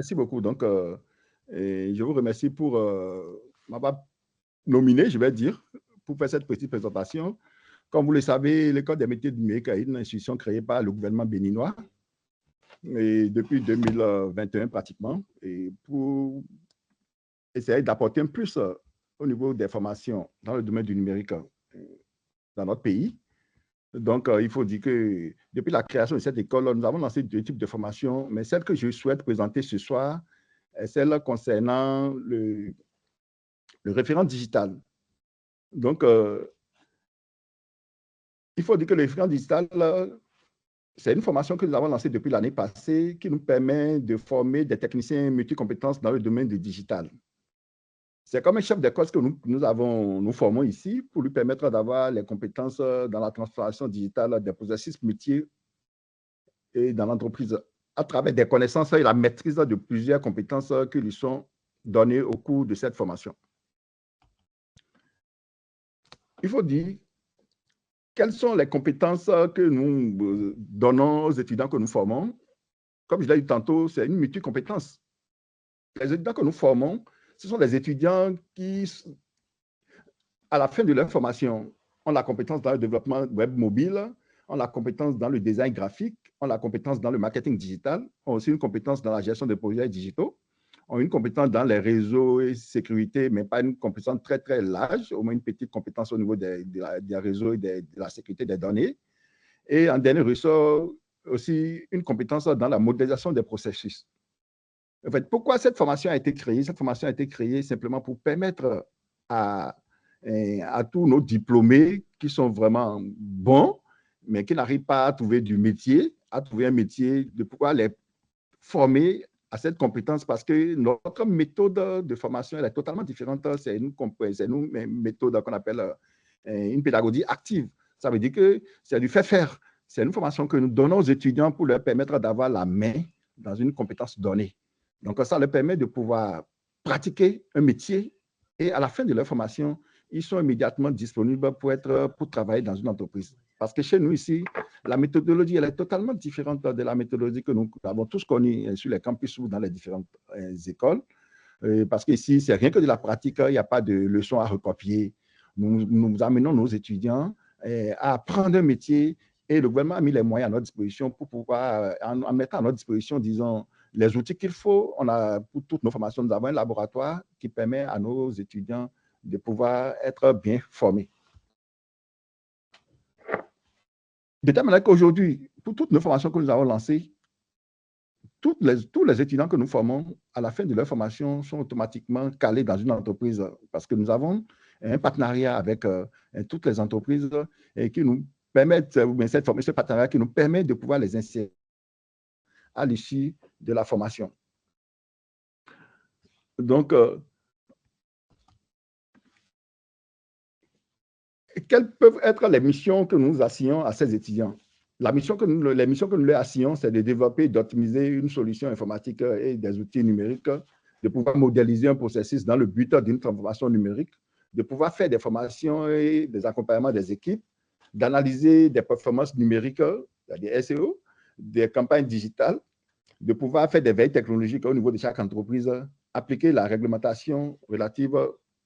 Merci beaucoup. Donc, et je vous remercie pour m'avoir nominé, je vais dire, pour faire cette petite présentation. Comme vous le savez, l'École des métiers du numérique est une institution créée par le gouvernement béninois et depuis 2021 pratiquement, et pour essayer d'apporter un plus au niveau des formations dans le domaine du numérique dans notre pays. Donc, il faut dire que depuis la création de cette école, nous avons lancé deux types de formations, mais celle que je souhaite présenter ce soir est celle concernant le référent digital. Donc, il faut dire que le référent digital, c'est une formation que nous avons lancée depuis l'année passée qui nous permet de former des techniciens multicompétences dans le domaine du digital. C'est comme un chef d'école que nous formons ici pour lui permettre d'avoir les compétences dans la transformation digitale des processus métiers et dans l'entreprise à travers des connaissances et la maîtrise de plusieurs compétences qui lui sont données au cours de cette formation. Il faut dire quelles sont les compétences que nous donnons aux étudiants que nous formons. Comme je l'ai dit tantôt, c'est une multi-compétence. Les étudiants que nous formons, ce sont des étudiants qui, à la fin de leur formation, ont la compétence dans le développement web mobile, ont la compétence dans le design graphique, ont la compétence dans le marketing digital, ont aussi une compétence dans la gestion des projets digitaux, ont une compétence dans les réseaux et sécurité, mais pas une compétence très, très large, au moins une petite compétence au niveau des réseaux et de la sécurité des données. Et en dernier ressort, aussi une compétence dans la modélisation des processus. En fait, pourquoi cette formation a été créée? Cette formation a été créée simplement pour permettre à tous nos diplômés qui sont vraiment bons, mais qui n'arrivent pas à trouver du métier, à trouver un métier, de pouvoir les former à cette compétence parce que notre méthode de formation elle est totalement différente. C'est une méthode qu'on appelle une pédagogie active. Ça veut dire que c'est du faire. C'est une formation que nous donnons aux étudiants pour leur permettre d'avoir la main dans une compétence donnée. Donc, ça leur permet de pouvoir pratiquer un métier et à la fin de leur formation, ils sont immédiatement disponibles pour travailler dans une entreprise. Parce que chez nous ici, la méthodologie, elle est totalement différente de la méthodologie que nous avons tous connue sur les campus ou dans les différentes écoles. Parce qu'ici, c'est rien que de la pratique, il n'y a pas de leçons à recopier. Nous amenons nos étudiants à apprendre un métier et le gouvernement a mis les moyens à notre disposition pour pouvoir, en mettant à notre disposition, disons, les outils qu'il faut. On a, pour toutes nos formations, nous avons un laboratoire qui permet à nos étudiants de pouvoir être bien formés. De telle manière qu'aujourd'hui, pour toutes nos formations que nous avons lancées, tous les étudiants que nous formons, à la fin de leur formation, sont automatiquement calés dans une entreprise parce que nous avons un partenariat avec toutes les entreprises et qui nous permettent, ce partenariat qui nous permet de pouvoir les insérer à l'issue de la formation. Donc, quelles peuvent être les missions que nous assignons à ces étudiants? Les missions que nous leur assignons, c'est de développer et d'optimiser une solution informatique et des outils numériques, de pouvoir modéliser un processus dans le but d'une transformation numérique, de pouvoir faire des formations et des accompagnements des équipes, d'analyser des performances numériques, des SEO, des campagnes digitales, de pouvoir faire des veilles technologiques au niveau de chaque entreprise, appliquer la réglementation relative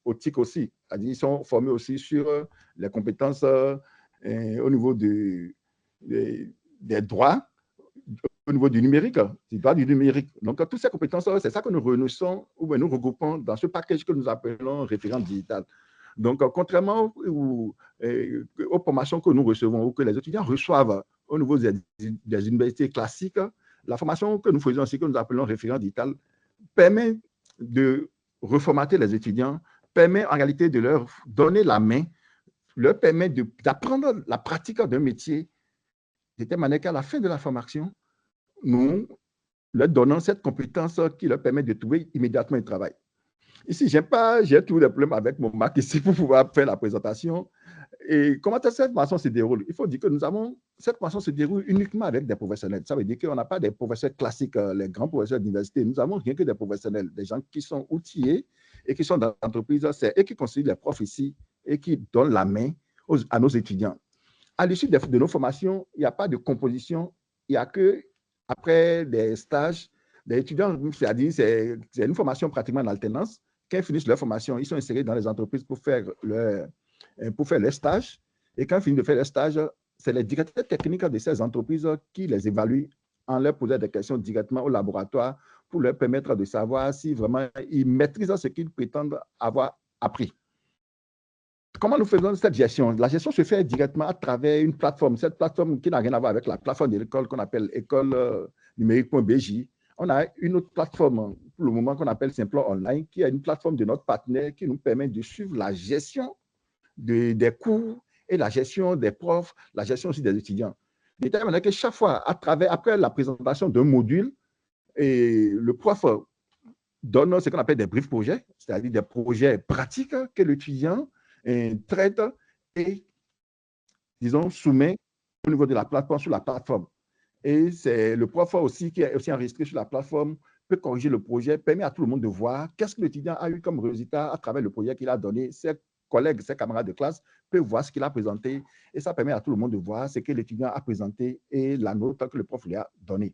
aux TIC aussi. C'est-à-dire, ils sont formés aussi sur les compétences au niveau des droits, au niveau du numérique, des droits du numérique. Donc, toutes ces compétences, c'est ça que nous réunissons ou nous regroupons dans ce package que nous appelons référent digital. Donc, contrairement aux formations que nous recevons ou que les étudiants reçoivent au niveau des universités classiques, la formation que nous faisons aussi, que nous appelons référent digital, permet de reformater les étudiants, permet en réalité de leur donner la main, leur permet d'apprendre la pratique d'un métier de telle manière qu'à la fin de la formation, nous leur donnons cette compétence qui leur permet de trouver immédiatement un travail. Ici, j'ai toujours des problèmes avec mon Mac ici pour pouvoir faire la présentation. Et comment cette formation se déroule? Il faut dire que cette formation se déroule uniquement avec des professionnels. Ça veut dire qu'on n'a pas des professeurs classiques, les grands professeurs d'université. Nous avons rien que des professionnels, des gens qui sont outillés et qui sont dans l'entreprise. C'est eux qui constituent les profs ici et qui donnent la main à nos étudiants. À l'issue de nos formations, il n'y a pas de composition. Il n'y a que, après des stages, Les étudiants, c'est-à-dire, c'est une formation pratiquement en alternance. Quand ils finissent leur formation, ils sont insérés dans les entreprises pour faire leur stage. Et quand ils finissent de faire leur stage, c'est les directeurs techniques de ces entreprises qui les évaluent en leur posant des questions directement au laboratoire pour leur permettre de savoir si vraiment ils maîtrisent ce qu'ils prétendent avoir appris. Comment nous faisons cette gestion? La gestion se fait directement à travers une plateforme. Cette plateforme qui n'a rien à voir avec la plateforme de l'école qu'on appelle école numérique.bj. On a une autre plateforme pour le moment qu'on appelle Simplon Online, qui est une plateforme de notre partenaire qui nous permet de suivre la gestion des cours et la gestion des profs, la gestion aussi des étudiants. De telle manière que chaque fois, après la présentation d'un module, et le prof donne ce qu'on appelle des briefs projets, c'est-à-dire des projets pratiques que l'étudiant traite et, disons, soumet au niveau de la plateforme, sur la plateforme. Et c'est le prof aussi qui est aussi enregistré sur la plateforme, peut corriger le projet, permet à tout le monde de voir qu'est-ce que l'étudiant a eu comme résultat à travers le projet qu'il a donné. Ses collègues, ses camarades de classe peuvent voir ce qu'il a présenté et ça permet à tout le monde de voir ce que l'étudiant a présenté et la note que le prof lui a donnée.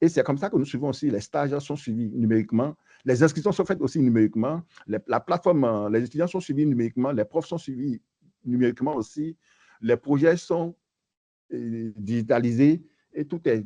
Et c'est comme ça que nous suivons aussi, les stages sont suivis numériquement, les inscriptions sont faites aussi numériquement, la plateforme, les étudiants sont suivis numériquement, les profs sont suivis numériquement aussi, les projets sont digitalisés et tout est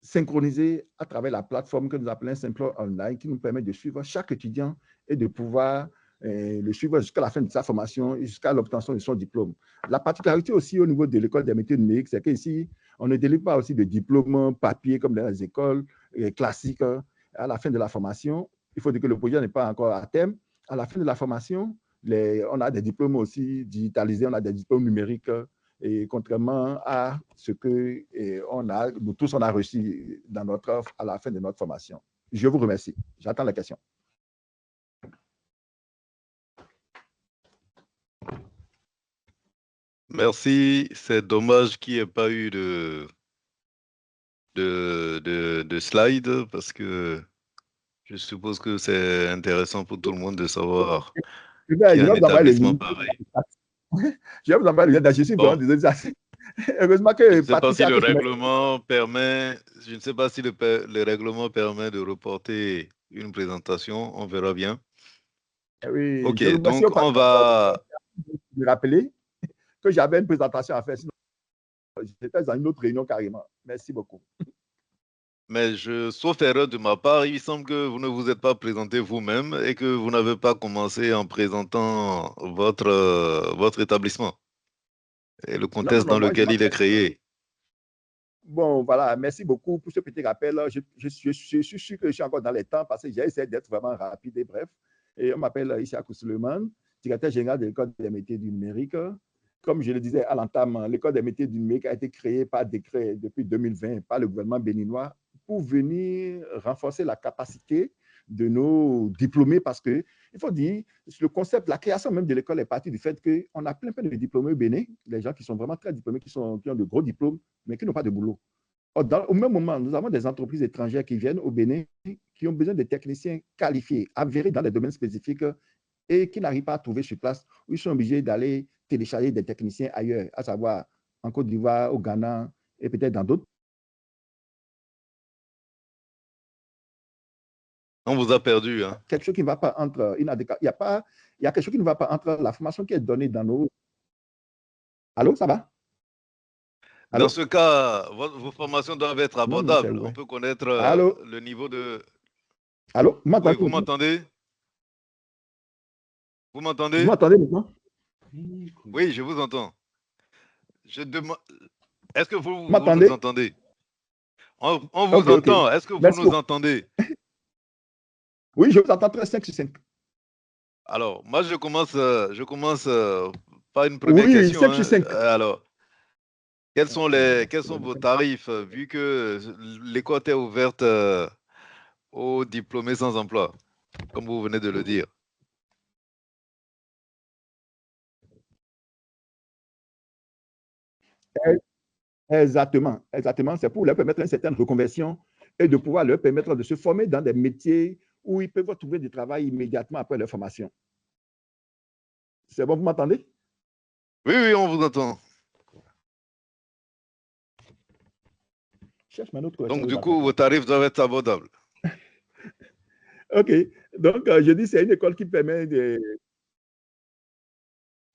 synchronisé à travers la plateforme que nous appelons Simplon Online qui nous permet de suivre chaque étudiant et de pouvoir le suivre jusqu'à la fin de sa formation et jusqu'à l'obtention de son diplôme. La particularité aussi au niveau de l'école des métiers numériques, c'est qu'ici, on ne délivre pas aussi de diplômes papier comme dans les écoles classiques à la fin de la formation. Il faut dire que le projet n'est pas encore à terme. À la fin de la formation, on a des diplômes aussi digitalisés, on a des diplômes numériques et contrairement à ce que nous tous on a reçu dans notre offre à la fin de notre formation. Je vous remercie. J'attends la question. Merci. C'est dommage qu'il n'y ait pas eu de slide parce que je suppose que c'est intéressant pour tout le monde de savoir Je qu'il y a vais un vous envoyer le établissement lien. pareil. Je vais vous envoyer le lien. Je suis vraiment Bon, désolé. Heureusement je que ne sais pas si Patricia le que règlement permet, je ne sais pas si le règlement permet de reporter une présentation. On verra bien. oui, OK, je remercie au donc on patron va. de me rappeler que j'avais une présentation à faire. Sinon, j'étais dans une autre réunion carrément. Merci beaucoup. Mais sauf erreur de ma part, il semble que vous ne vous êtes pas présenté vous-même et que vous n'avez pas commencé en présentant votre établissement et le Non, non, contexte non, dans moi, je lequel il est m'appelle. créé. Bon, voilà, merci beaucoup pour ce petit rappel. Je suis sûr que je suis encore dans les temps parce que j'ai essayé d'être vraiment rapide et bref. Et on m'appelle Isaac Suleiman, directeur général de l'École des métiers du numérique. Comme je le disais à l'entame, l'École des métiers du numérique a été créée par décret depuis 2020 par le gouvernement béninois pour venir renforcer la capacité de nos diplômés parce que, il faut dire, le concept, la création même de l'école est partie du fait qu'on a plein de diplômés au Bénin, des gens qui sont vraiment très diplômés, qui ont de gros diplômes, mais qui n'ont pas de boulot. Au même moment, nous avons des entreprises étrangères qui viennent au Bénin, qui ont besoin de techniciens qualifiés, avérés dans des domaines spécifiques et qui n'arrivent pas à trouver sur place, où ils sont obligés d'aller télécharger des techniciens ailleurs, à savoir en Côte d'Ivoire, au Ghana et peut-être dans d'autres. On vous a perdu, hein? Quelque chose qui ne va pas entre il y a quelque chose qui ne va pas entre la formation qui est donnée dans nos. Allô, ça va? Dans Allô? ce cas, vos formations doivent être Non, non, c'est abordables. On vrai. peut connaître Allô? le niveau de. Allô? Vous Oui, m'entendez vous maintenant? m'entendez? Vous Vous m'entendez? m'entendez maintenant? Oui, je vous entends. Je demande. Est-ce que Vous vous nous m'entendez? entendez? On vous OK, OK. entend. Est-ce que vous Merci nous beaucoup. entendez? Oui, je vous entends très 5 sur 5. Alors, moi, je commence par une première Oui, question, 5 sur hein. 5. Alors, quels sont vos tarifs, vu que l'école est ouverte aux diplômés sans emploi, comme vous venez de le dire? Exactement, exactement. C'est pour leur permettre une certaine reconversion et de pouvoir leur permettre de se former dans des métiers où ils peuvent trouver du travail immédiatement après leur formation. C'est bon, vous m'entendez? Oui, oui, on vous entend. Cherche ma autre connexion Donc, avec du ma coup, vos portable. tarifs doivent être abordables. OK. Donc, je dis, c'est une école qui permet de...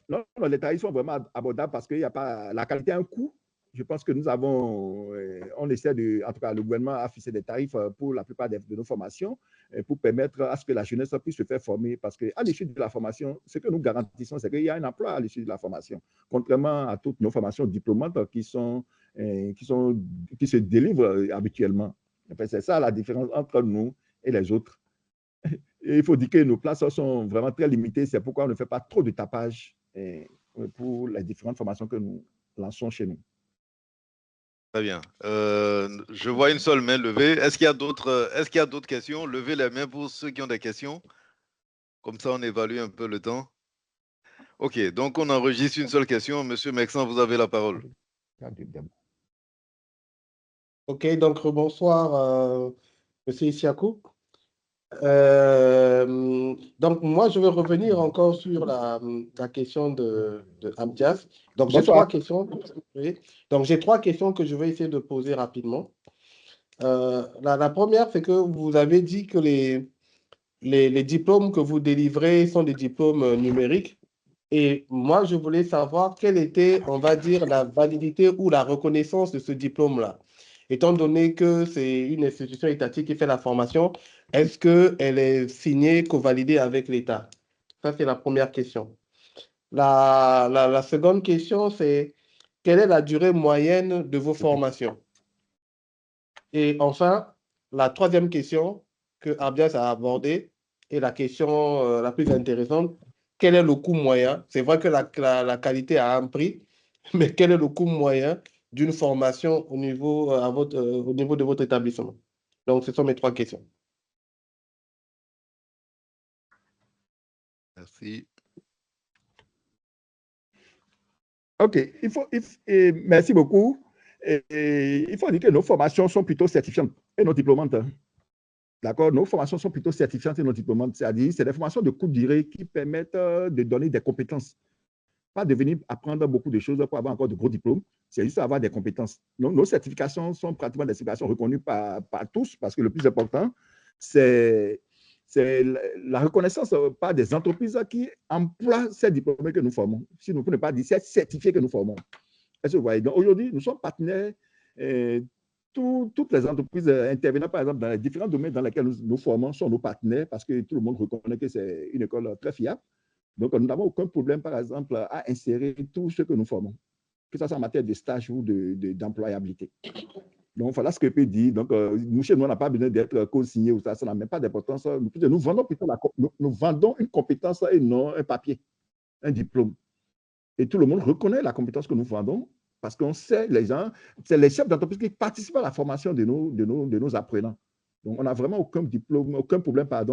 Non, non, les tarifs sont vraiment abordables parce qu'il n'y a pas... La qualité a un coût. Je pense que nous avons... on essaie de... En tout cas, le gouvernement a fixé des tarifs pour la plupart de nos formations pour permettre à ce que la jeunesse puisse se faire former. Parce qu'à l'issue de la formation, ce que nous garantissons, c'est qu'il y a un emploi à l'issue de la formation. Contrairement à toutes nos formations diplômantes qui se délivrent habituellement. Enfin, c'est ça la différence entre nous et les autres. Et il faut dire que nos places sont vraiment très limitées. C'est pourquoi on ne fait pas trop de tapage pour les différentes formations que nous lançons chez nous. Très bien. Je vois une seule main levée. Est-ce qu'il y a d'autres questions? Levez les mains pour ceux qui ont des questions. Comme ça, on évalue un peu le temps. OK, donc on enregistre une seule question. Monsieur Mexan, vous avez la parole. OK, donc bonsoir, Monsieur Isiakou. Donc, moi, je veux revenir encore sur la question de Abdias. Donc, j'ai trois questions. Oui. Donc, j'ai trois questions que je vais essayer de poser rapidement. La première, c'est que vous avez dit que les diplômes que vous délivrez sont des diplômes numériques. Et moi, je voulais savoir quelle était, on va dire, la validité ou la reconnaissance de ce diplôme-là. Étant donné que c'est une institution étatique qui fait la formation, est-ce qu'elle est signée, co-validée avec l'État? Ça, c'est la première question. La seconde question, c'est quelle est la durée moyenne de vos formations? Et enfin, la troisième question que Abdias a abordée est la question la plus intéressante. Quel est le coût moyen? C'est vrai que la qualité a un prix, mais quel est le coût moyen d'une formation au niveau, au niveau de votre établissement? Donc, ce sont mes trois questions. Merci. OK, merci beaucoup. Il faut dire que nos formations sont plutôt certifiantes et non diplômantes. D'accord? Nos formations sont plutôt certifiantes et non diplômantes. C'est-à-dire, c'est des formations de courte durée qui permettent de donner des compétences. Pas de venir apprendre beaucoup de choses pour avoir encore de gros diplômes, c'est juste avoir des compétences. Donc, nos certifications sont pratiquement des certifications reconnues par tous, parce que le plus important, c'est la reconnaissance par des entreprises qui emploient ces diplômés que nous formons. Si nous ne pouvons pas dire, c'est certifié que nous formons. Est-ce que vous voyez? Donc, aujourd'hui, nous sommes partenaires. Toutes les entreprises intervenant, par exemple, dans les différents domaines dans lesquels nous formons sont nos partenaires parce que tout le monde reconnaît que c'est une école très fiable. Donc, nous n'avons aucun problème, par exemple, à insérer tout ce que nous formons, que ce soit en matière de stage ou d'employabilité. Donc, voilà ce que je peux dire. Donc, nous, chez nous, on n'a pas besoin d'être co-signé ou ça n'a même pas d'importance. Nous vendons plutôt nous vendons une compétence et non un papier, un diplôme. Et tout le monde reconnaît la compétence que nous vendons parce qu'on sait, les gens, c'est les chefs d'entreprise qui participent à la formation de nos apprenants. Donc, on n'a vraiment aucun problème, par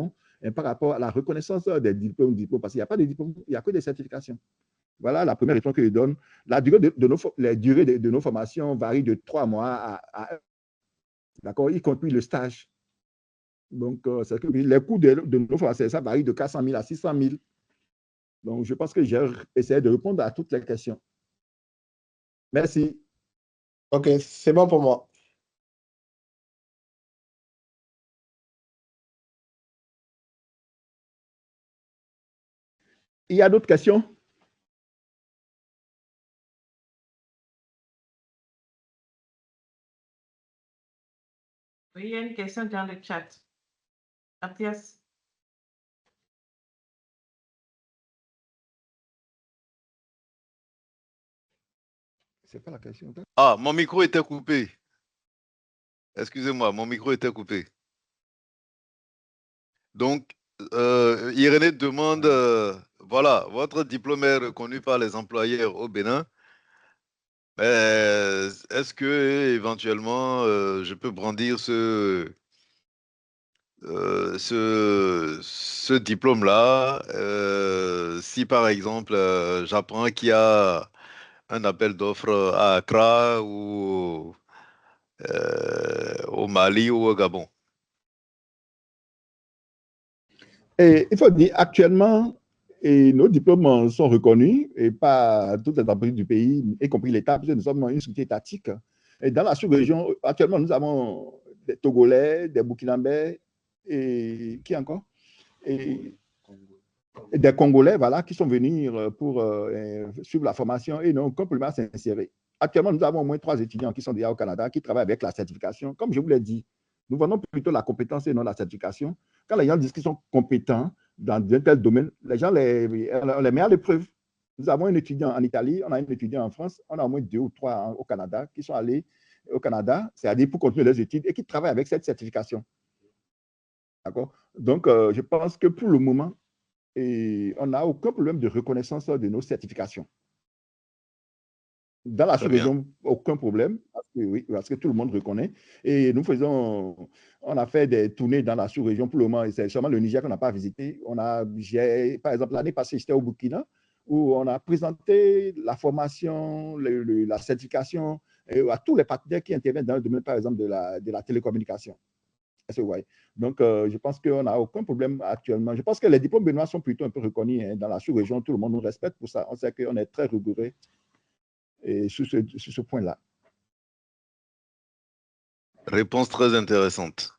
rapport à la reconnaissance des diplômes, parce qu'il n'y a pas de diplôme, il n'y a que des certifications. Voilà la première réponse que je donne. La durée les durées de nos formations varient de 3 mois à 1. D'accord, y compris le stage. Donc, c'est que les coûts de nos formations, ça varie de 400 000 à 600 000. Donc, je pense que j'ai essayé de répondre à toutes les questions. Merci. OK, c'est bon pour moi. Il y a d'autres questions? Oui, il y a une question dans le chat. Abdias. C'est pas la question. Ah, mon micro était coupé. Excusez-moi, mon micro était coupé. Donc, Irénée demande, voilà, votre diplôme est reconnu par les employeurs au Bénin. Est-ce que éventuellement, je peux brandir ce diplôme-là si par exemple j'apprends qu'il y a un appel d'offres à Accra ou au Mali ou au Gabon? Et il faut dire, actuellement, nos diplômes sont reconnus et par toutes les entreprises du pays, y compris l'État, puisque nous sommes une structure étatique. Et dans la sous-région, actuellement, nous avons des Togolais, des Burkinabés, et qui encore? Et des Congolais, voilà, qui sont venus pour suivre la formation et n'ont aucun problème à s'insérer. Actuellement, nous avons au moins 3 étudiants qui sont déjà au Canada, qui travaillent avec la certification. Comme je vous l'ai dit, nous vendons plutôt la compétence et non la certification. Quand les gens disent qu'ils sont compétents dans un tel domaine, les gens les met à l'épreuve. Nous avons un étudiant en Italie, on a un étudiant en France, on a au moins 2 ou 3 au Canada qui sont allés au Canada, c'est-à-dire pour continuer leurs études et qui travaillent avec cette certification. D'accord? Donc, je pense que pour le moment, on n'a aucun problème de reconnaissance de nos certifications. Dans la sous-région, aucun problème, parce que tout le monde reconnaît. Et on a fait des tournées dans la sous-région pour le moment, et c'est seulement le Niger qu'on n'a pas visité. Par exemple, l'année passée, j'étais au Burkina, où on a présenté la formation, la certification à tous les partenaires qui interviennent dans le domaine, par exemple, de la télécommunication. Donc, je pense qu'on n'a aucun problème actuellement. Je pense que les diplômes benoît sont plutôt un peu reconnus dans la sous-région. Tout le monde nous respecte pour ça. On sait qu'on est très rigoureux sur ce point-là. Réponse très intéressante.